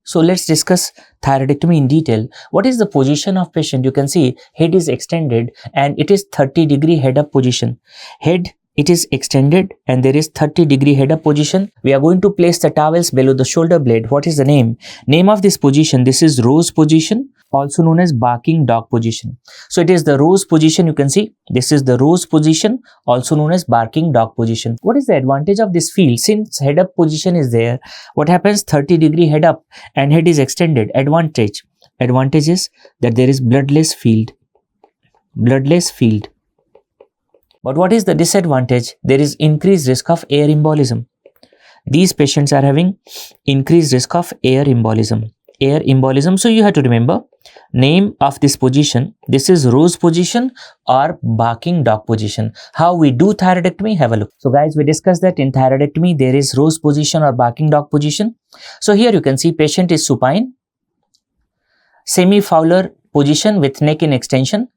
So let's discuss thyroidectomy in detail. What is the position of patient? You can see head is extended and it is 30-degree head up position. Head, it is extended and there is 30-degree head up position. We are going to place the towels below the shoulder blade. What is the name? Name of this position, this is rose position, also known as barking dog position. So it is the rose position, you can see. This is the rose position, also known as barking dog position. What is the advantage of this field? Since head up position is there, what happens? 30-degree head up and head is extended. Advantage is that there is bloodless field. Bloodless field. But what is the disadvantage? There is increased risk of air embolism. These patients are having increased risk of air embolism. Air embolism. So you have to remember name of this position. This is rose position or barking dog position. How we do thyroidectomy? Have a look. So guys, we discussed that in thyroidectomy there is rose position or barking dog position. So here you can see patient is supine, semi-fowler position with neck in extension.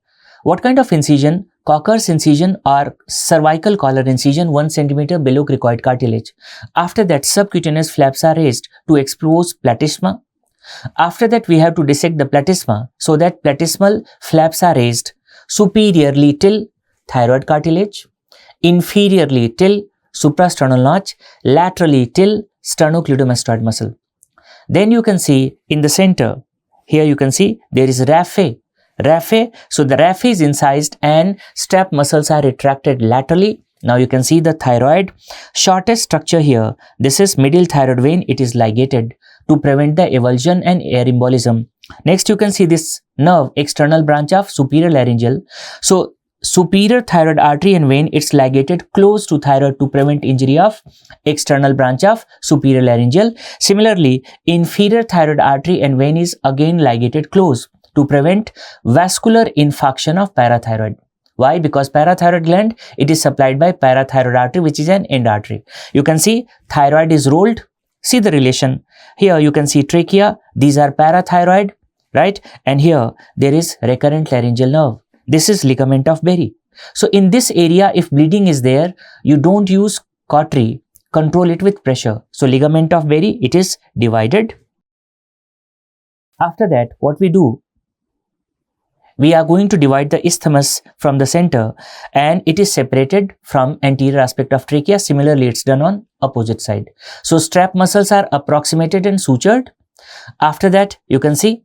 What kind of incision? Cocker's incision or cervical collar incision 1 cm below cricoid cartilage. After that, subcutaneous flaps are raised to expose platysma. After that, we have to dissect the platysma so that platysmal flaps are raised superiorly till thyroid cartilage, inferiorly till suprasternal notch, laterally till sternocleidomastoid muscle. Then you can see in the center, here you can see there is raphe. So the raphe is incised and strap muscles are retracted laterally. Now you can see the thyroid. Shortest structure here. This is middle thyroid vein. It is ligated to prevent the avulsion and air embolism. Next you can see this nerve, external branch of superior laryngeal. So superior thyroid artery and vein, it's ligated close to thyroid to prevent injury of external branch of superior laryngeal. Similarly, inferior thyroid artery and vein is again ligated close to prevent vascular infarction of parathyroid. Why? Because parathyroid gland, it is supplied by parathyroid artery, which is an end artery. You can see thyroid is rolled. See the relation. Here you can see trachea. These are parathyroid, right? And here there is recurrent laryngeal nerve. This is ligament of Berry. So in this area, if bleeding is there, you don't use cautery. Control it with pressure. So ligament of Berry, it is divided. After that, what we do? We are going to divide the isthmus from the center and it is separated from anterior aspect of trachea. Similarly, it's done on opposite side. So strap muscles are approximated and sutured. After that, you can see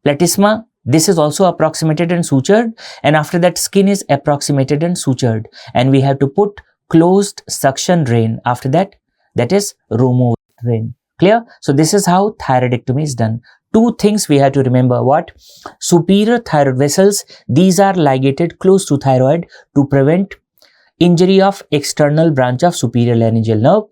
platysma. This is also approximated and sutured. And after that, skin is approximated and sutured. And we have to put closed suction drain. After that, that is Romo drain. Clear? So this is how thyroidectomy is done. Two things we have to remember. What? Superior thyroid vessels, these are ligated close to thyroid to prevent injury of external branch of superior laryngeal nerve.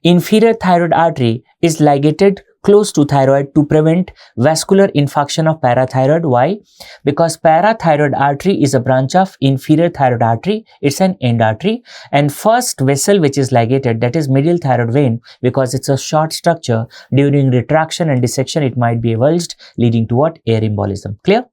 Inferior thyroid artery is ligated close to thyroid to prevent vascular infarction of parathyroid. Why? Because parathyroid artery is a branch of inferior thyroid artery. It's an end artery. And first vessel which is ligated, that is middle thyroid vein, because it's a short structure. During retraction and dissection, it might be avulsed, leading to what? Air embolism. Clear?